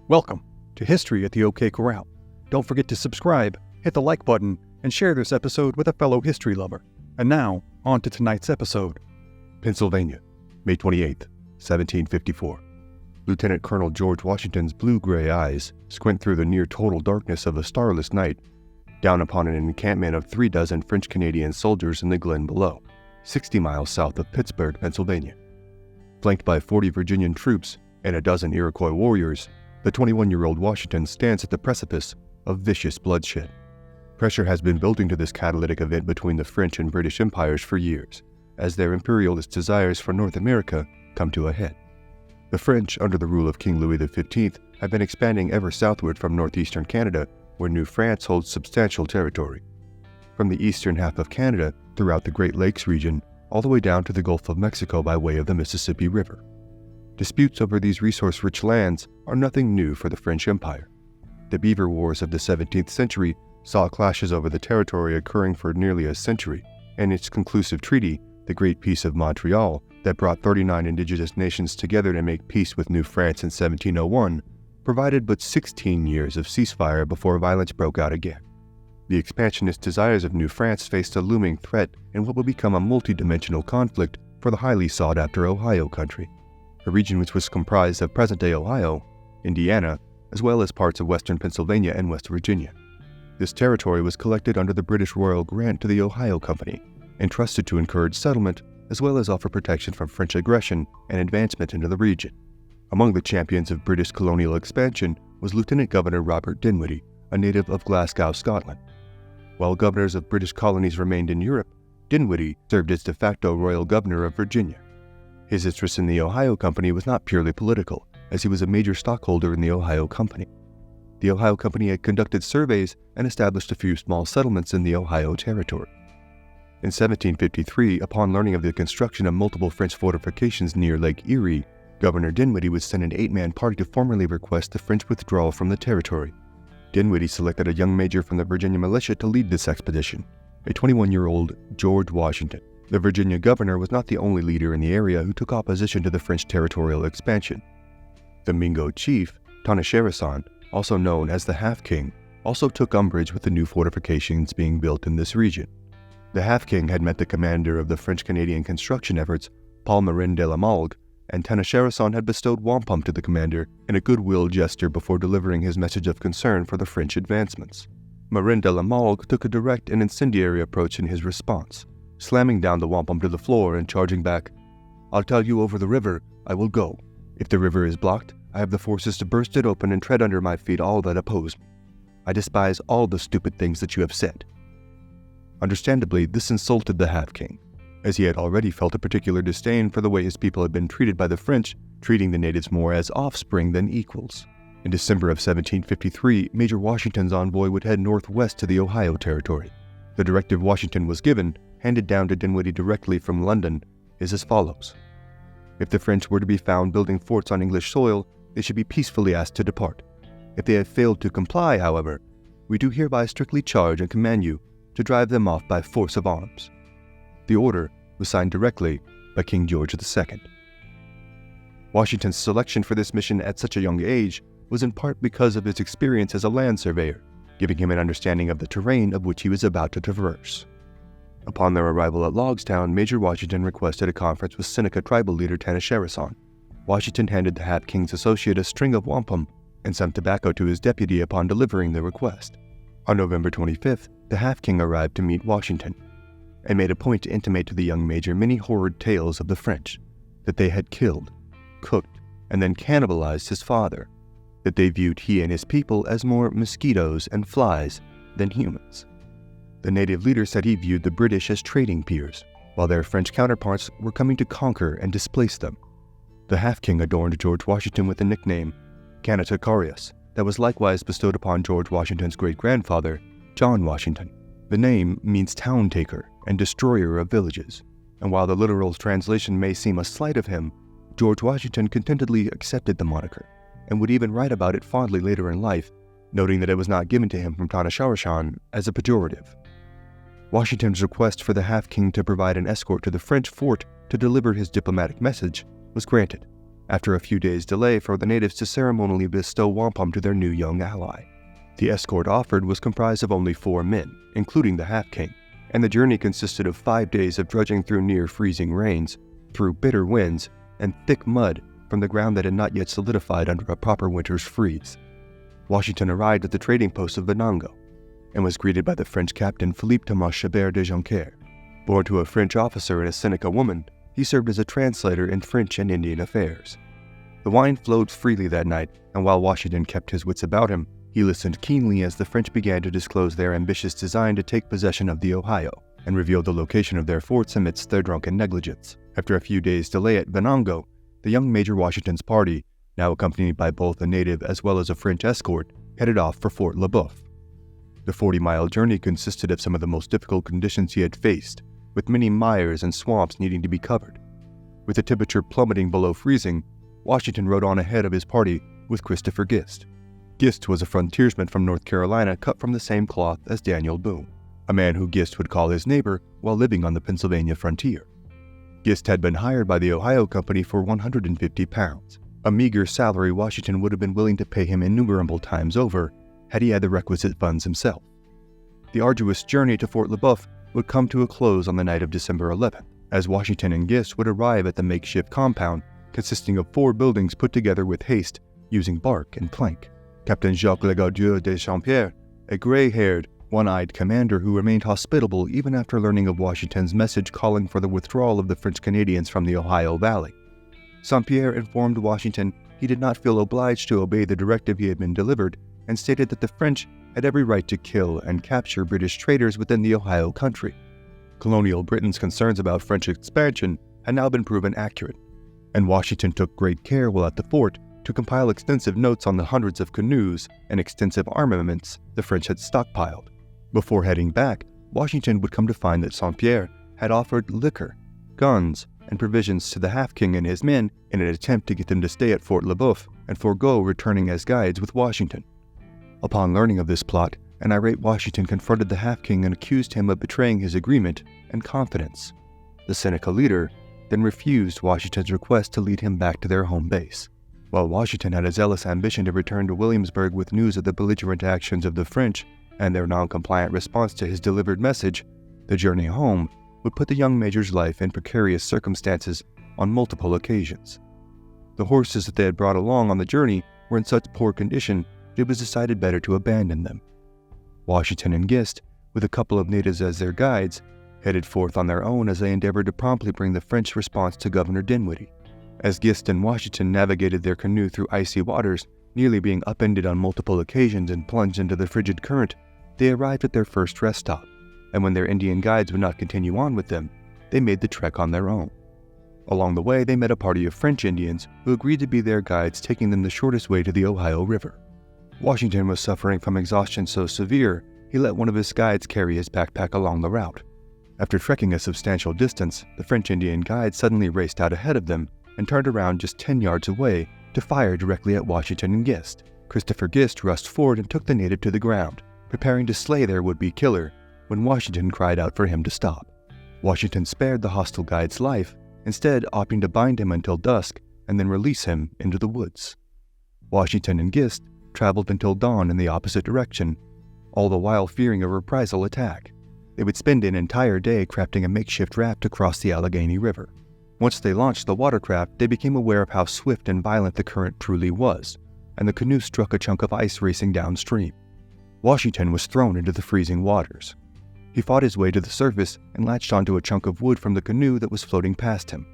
Welcome to History at the OK Corral. Don't forget to subscribe, hit the like button, and share this episode with a fellow history lover. And now, on to tonight's episode. Pennsylvania, May 28, 1754. Lieutenant Colonel George Washington's blue-gray eyes squint through the near-total darkness of a starless night, down upon an encampment of 36 French-Canadian soldiers in the Glen below, 60 miles south of Pittsburgh, Pennsylvania. Flanked by 40 Virginian troops and a dozen Iroquois warriors, the 21-year-old Washington stands at the precipice of vicious bloodshed. Pressure has been building to this catalytic event between the French and British empires for years, as their imperialist desires for North America come to a head. The French, under the rule of King Louis XV, have been expanding ever southward from northeastern Canada, where New France holds substantial territory. From the eastern half of Canada, throughout the Great Lakes region, all the way down to the Gulf of Mexico by way of the Mississippi River. Disputes over these resource-rich lands are nothing new for the French Empire. The Beaver Wars of the 17th century saw clashes over the territory occurring for nearly a century, and its conclusive treaty, the Great Peace of Montreal, that brought 39 indigenous nations together to make peace with New France in 1701, provided but 16 years of ceasefire before violence broke out again. The expansionist desires of New France faced a looming threat in what would become a multi-dimensional conflict for the highly sought-after Ohio country, a region which was comprised of present-day Ohio, Indiana, as well as parts of western Pennsylvania and West Virginia. This territory was collected under the British royal grant to the Ohio Company, entrusted to encourage settlement as well as offer protection from French aggression and advancement into the region. Among the champions of British colonial expansion was Lieutenant Governor Robert Dinwiddie, a native of Glasgow, Scotland. While governors of British colonies remained in Europe, Dinwiddie served as de facto royal governor of Virginia. His interest in the Ohio Company was not purely political, as he was a major stockholder in the Ohio Company. The Ohio Company had conducted surveys and established a few small settlements in the Ohio Territory. In 1753, upon learning of the construction of multiple French fortifications near Lake Erie, Governor Dinwiddie would send an 8-man party to formally request the French withdrawal from the territory. Dinwiddie selected a young major from the Virginia militia to lead this expedition, a 21-year-old George Washington. The Virginia governor was not the only leader in the area who took opposition to the French territorial expansion. The Mingo chief, Tanacharison, also known as the Half-King, also took umbrage with the new fortifications being built in this region. The Half-King had met the commander of the French-Canadian construction efforts, Paul Marin de la Malgue, and Tanacharison had bestowed wampum to the commander in a goodwill gesture before delivering his message of concern for the French advancements. Marin de la Malgue took a direct and incendiary approach in his response, slamming down the wampum to the floor and charging back, "I'll tell you over the river, I will go. If the river is blocked, I have the forces to burst it open and tread under my feet all that oppose me. I despise all the stupid things that you have said." Understandably, this insulted the Half-King, as he had already felt a particular disdain for the way his people had been treated by the French, treating the natives more as offspring than equals. In December of 1753, Major Washington's envoy would head northwest to the Ohio Territory. The directive Washington was given, handed down to Dinwiddie directly from London, is as follows. If the French were to be found building forts on English soil, they should be peacefully asked to depart. If they have failed to comply, however, we do hereby strictly charge and command you to drive them off by force of arms. The order was signed directly by King George II. Washington's selection for this mission at such a young age was in part because of his experience as a land surveyor, giving him an understanding of the terrain of which he was about to traverse. Upon their arrival at Logstown, Major Washington requested a conference with Seneca tribal leader Tanacharison. Washington handed the Half-King's associate a string of wampum and some tobacco to his deputy upon delivering the request. On November 25th, the Half-King arrived to meet Washington, and made a point to intimate to the young major many horrid tales of the French, that they had killed, cooked, and then cannibalized his father, that they viewed he and his people as more mosquitoes and flies than humans. The native leader said he viewed the British as trading peers, while their French counterparts were coming to conquer and displace them. The Half-King adorned George Washington with the nickname Canatacarius that was likewise bestowed upon George Washington's great-grandfather, John Washington. The name means town taker and destroyer of villages, and while the literal translation may seem a slight of him, George Washington contentedly accepted the moniker, and would even write about it fondly later in life, noting that it was not given to him from Tanacharison as a pejorative. Washington's request for the Half-King to provide an escort to the French fort to deliver his diplomatic message was granted, after a few days' delay for the natives to ceremonially bestow wampum to their new young ally. The escort offered was comprised of only 4 men, including the half-king, and the journey consisted of 5 days of trudging through near-freezing rains, through bitter winds, and thick mud from the ground that had not yet solidified under a proper winter's freeze. Washington arrived at the trading post of Venango, and was greeted by the French captain Philippe Thomas Chabert de Joncaire. Born to a French officer and a Seneca woman, he served as a translator in French and Indian affairs. The wine flowed freely that night, and while Washington kept his wits about him, he listened keenly as the French began to disclose their ambitious design to take possession of the Ohio, and revealed the location of their forts amidst their drunken negligence. After a few days' delay at Venango, the young Major Washington's party, now accompanied by both a native as well as a French escort, headed off for Fort Le Boeuf. The 40-mile journey consisted of some of the most difficult conditions he had faced, with many mires and swamps needing to be covered. With the temperature plummeting below freezing, Washington rode on ahead of his party with Christopher Gist. Gist was a frontiersman from North Carolina cut from the same cloth as Daniel Boone, a man who Gist would call his neighbor while living on the Pennsylvania frontier. Gist had been hired by the Ohio Company for 150 pounds, a meager salary Washington would have been willing to pay him innumerable times over had he had the requisite funds himself. The arduous journey to Fort Le Boeuf would come to a close on the night of December 11th, as Washington and Gist would arrive at the makeshift compound consisting of 4 buildings put together with haste using bark and plank. Captain Jacques Legaudieu de Saint-Pierre, a gray-haired, one-eyed commander who remained hospitable even after learning of Washington's message calling for the withdrawal of the French Canadians from the Ohio Valley. Saint-Pierre informed Washington he did not feel obliged to obey the directive he had been delivered, and stated that the French had every right to kill and capture British traders within the Ohio country. Colonial Britain's concerns about French expansion had now been proven accurate, and Washington took great care while at the fort to compile extensive notes on the hundreds of canoes and extensive armaments the French had stockpiled. Before heading back, Washington would come to find that Saint-Pierre had offered liquor, guns, and provisions to the half-king and his men in an attempt to get them to stay at Fort Le Boeuf and forego returning as guides with Washington. Upon learning of this plot, an irate Washington confronted the half-king and accused him of betraying his agreement and confidence. The Seneca leader then refused Washington's request to lead him back to their home base. While Washington had a zealous ambition to return to Williamsburg with news of the belligerent actions of the French and their non-compliant response to his delivered message, the journey home would put the young major's life in precarious circumstances on multiple occasions. The horses that they had brought along on the journey were in such poor condition it was decided better to abandon them. Washington and Gist, with a couple of natives as their guides, headed forth on their own as they endeavored to promptly bring the French response to Governor Dinwiddie. As Gist and Washington navigated their canoe through icy waters, nearly being upended on multiple occasions and plunged into the frigid current, they arrived at their first rest stop, and when their Indian guides would not continue on with them, they made the trek on their own. Along the way, they met a party of French Indians who agreed to be their guides, taking them the shortest way to the Ohio River. Washington was suffering from exhaustion so severe, he let one of his guides carry his backpack along the route. After trekking a substantial distance, the French Indian guide suddenly raced out ahead of them and turned around just 10 yards away to fire directly at Washington and Gist. Christopher Gist rushed forward and took the native to the ground, preparing to slay their would-be killer, when Washington cried out for him to stop. Washington spared the hostile guide's life, instead opting to bind him until dusk and then release him into the woods. Washington and Gist traveled until dawn in the opposite direction, all the while fearing a reprisal attack. They would spend an entire day crafting a makeshift raft to cross the Allegheny River. Once they launched the watercraft, they became aware of how swift and violent the current truly was, and the canoe struck a chunk of ice racing downstream. Washington was thrown into the freezing waters. He fought his way to the surface and latched onto a chunk of wood from the canoe that was floating past him.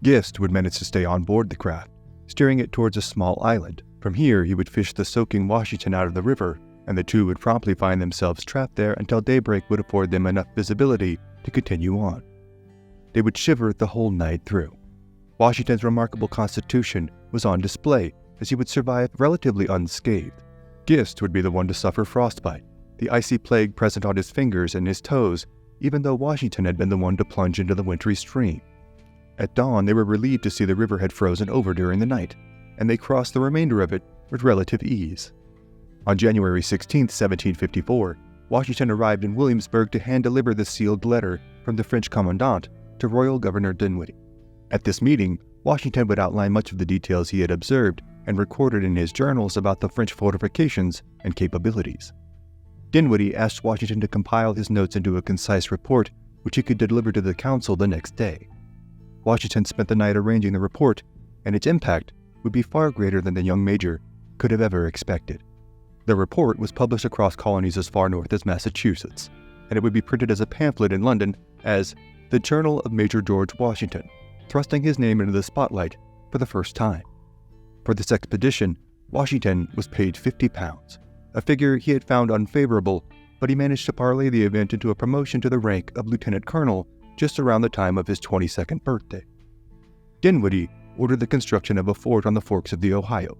Gist would manage to stay on board the craft, steering it towards a small island. From here, he would fish the soaking Washington out of the river, and the two would promptly find themselves trapped there until daybreak would afford them enough visibility to continue on. They would shiver the whole night through. Washington's remarkable constitution was on display, as he would survive relatively unscathed. Gist would be the one to suffer frostbite, the icy plague present on his fingers and his toes, even though Washington had been the one to plunge into the wintry stream. At dawn, they were relieved to see the river had frozen over during the night, and they crossed the remainder of it with relative ease. On January 16, 1754, Washington arrived in Williamsburg to hand-deliver the sealed letter from the French commandant to Royal Governor Dinwiddie. At this meeting, Washington would outline much of the details he had observed and recorded in his journals about the French fortifications and capabilities. Dinwiddie asked Washington to compile his notes into a concise report which he could deliver to the council the next day. Washington spent the night arranging the report, and its impact would be far greater than the young major could have ever expected. The report was published across colonies as far north as Massachusetts, and it would be printed as a pamphlet in London as The Journal of Major George Washington, thrusting his name into the spotlight for the first time. For this expedition, Washington was paid £50, a figure he had found unfavorable, but he managed to parlay the event into a promotion to the rank of lieutenant colonel just around the time of his 22nd birthday. Dinwiddie ordered the construction of a fort on the forks of the Ohio.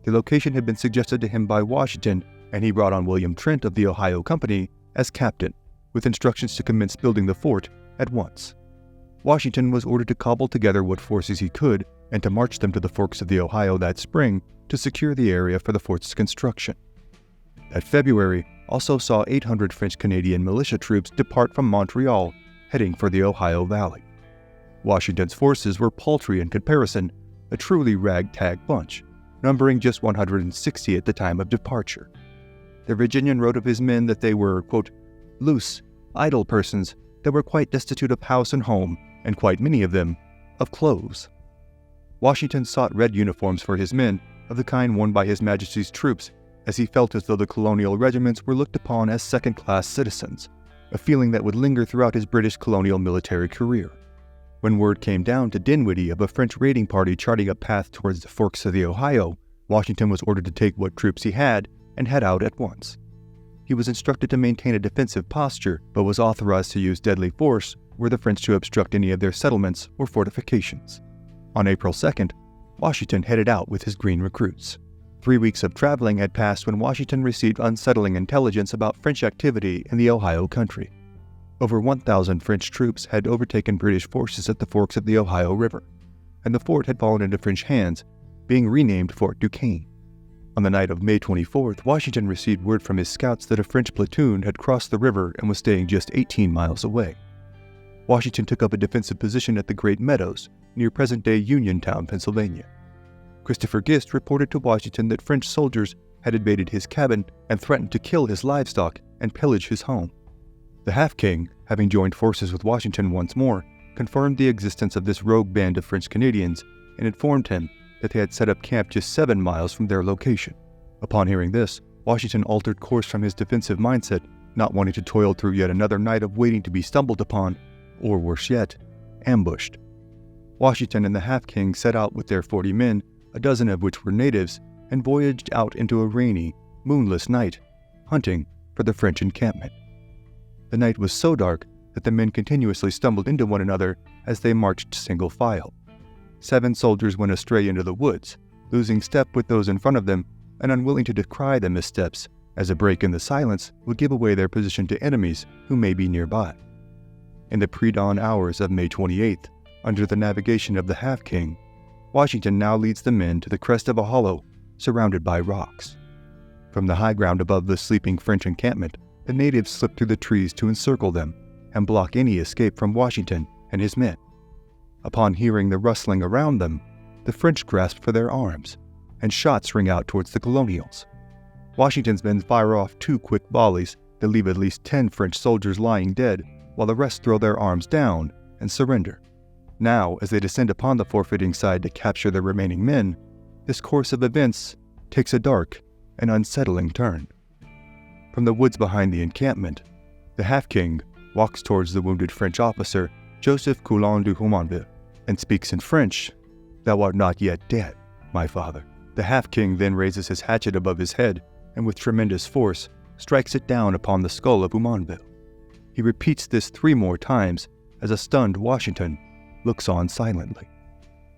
The location had been suggested to him by Washington, and he brought on William Trent of the Ohio Company as captain, with instructions to commence building the fort at once. Washington was ordered to cobble together what forces he could and to march them to the forks of the Ohio that spring to secure the area for the fort's construction. That February also saw 800 French-Canadian militia troops depart from Montreal, heading for the Ohio Valley. Washington's forces were paltry in comparison, a truly ragtag bunch, numbering just 160 at the time of departure. The Virginian wrote of his men that they were, quote, loose, idle persons that were quite destitute of house and home, and quite many of them of clothes. Washington sought red uniforms for his men, of the kind worn by His Majesty's troops, as he felt as though the colonial regiments were looked upon as second-class citizens, a feeling that would linger throughout his British colonial military career. When word came down to Dinwiddie of a French raiding party charting a path towards the forks of the Ohio, Washington was ordered to take what troops he had and head out at once. He was instructed to maintain a defensive posture, but was authorized to use deadly force were the French to obstruct any of their settlements or fortifications. On April 2nd, Washington headed out with his green recruits. 3 weeks of traveling had passed when Washington received unsettling intelligence about French activity in the Ohio country. Over 1,000 French troops had overtaken British forces at the forks of the Ohio River, and the fort had fallen into French hands, being renamed Fort Duquesne. On the night of May 24th, Washington received word from his scouts that a French platoon had crossed the river and was staying just 18 miles away. Washington took up a defensive position at the Great Meadows, near present-day Uniontown, Pennsylvania. Christopher Gist reported to Washington that French soldiers had invaded his cabin and threatened to kill his livestock and pillage his home. The Half-King, having joined forces with Washington once more, confirmed the existence of this rogue band of French Canadians and informed him that they had set up camp just 7 miles from their location. Upon hearing this, Washington altered course from his defensive mindset, not wanting to toil through yet another night of waiting to be stumbled upon, or worse yet, ambushed. Washington and the Half-King set out with their 40 men, a dozen of which were natives, and voyaged out into a rainy, moonless night, hunting for the French encampment. The night was so dark that the men continuously stumbled into one another as they marched single file. 7 soldiers went astray into the woods, losing step with those in front of them and unwilling to decry the missteps, as a break in the silence would give away their position to enemies who may be nearby. In the pre-dawn hours of May 28th, under the navigation of the Half-King, Washington now leads the men to the crest of a hollow surrounded by rocks. From the high ground above the sleeping French encampment, the natives slip through the trees to encircle them and block any escape from Washington and his men. Upon hearing the rustling around them, the French grasp for their arms, and shots ring out towards the colonials. Washington's men fire off 2 quick volleys that leave at least 10 French soldiers lying dead, while the rest throw their arms down and surrender. Now, as they descend upon the forfeiting side to capture the remaining men, this course of events takes a dark and unsettling turn. From the woods behind the encampment, the Half-King walks towards the wounded French officer, Joseph Coulon de Jumonville, and speaks in French, "Thou art not yet dead, my father." The Half-King then raises his hatchet above his head, and with tremendous force, strikes it down upon the skull of Jumonville. He repeats this 3 more times, as a stunned Washington looks on silently.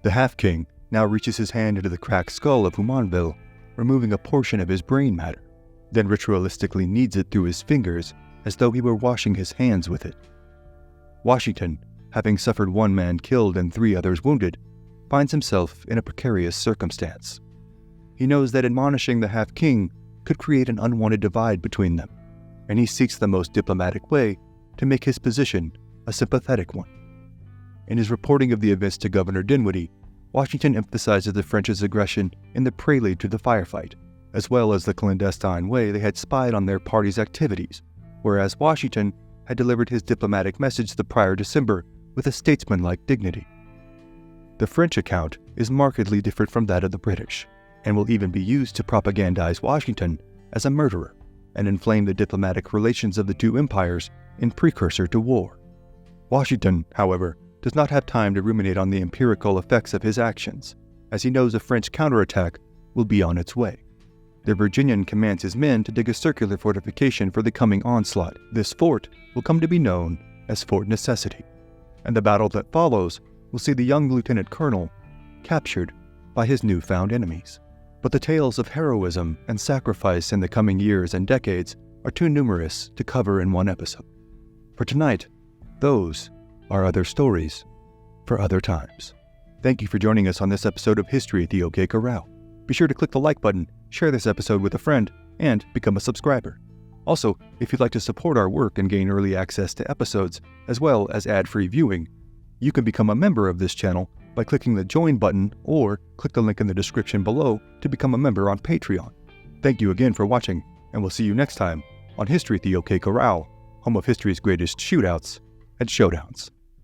The Half-King now reaches his hand into the cracked skull of Jumonville, removing a portion of his brain matter, then ritualistically kneads it through his fingers as though he were washing his hands with it. Washington, having suffered 1 man killed and 3 others wounded, finds himself in a precarious circumstance. He knows that admonishing the Half-King could create an unwanted divide between them, and he seeks the most diplomatic way to make his position a sympathetic one. In his reporting of the events to Governor Dinwiddie, Washington emphasizes the French's aggression in the prelude to the firefight, as well as the clandestine way they had spied on their party's activities, whereas Washington had delivered his diplomatic message the prior December with a statesmanlike dignity. The French account is markedly different from that of the British, and will even be used to propagandize Washington as a murderer and inflame the diplomatic relations of the two empires in precursor to war. Washington, however, does not have time to ruminate on the empirical effects of his actions, as he knows a French counterattack will be on its way. The Virginian commands his men to dig a circular fortification for the coming onslaught. This fort will come to be known as Fort Necessity, and the battle that follows will see the young lieutenant colonel captured by his newfound enemies. But the tales of heroism and sacrifice in the coming years and decades are too numerous to cover in one episode. For tonight, those are other stories for other times. Thank you for joining us on this episode of History at the OK Corral. Be sure to click the like button, share this episode with a friend, and become a subscriber. Also, if you'd like to support our work and gain early access to episodes, as well as ad-free viewing, you can become a member of this channel by clicking the join button or click the link in the description below to become a member on Patreon. Thank you again for watching, and we'll see you next time on History at the OK Corral, home of history's greatest shootouts and showdowns.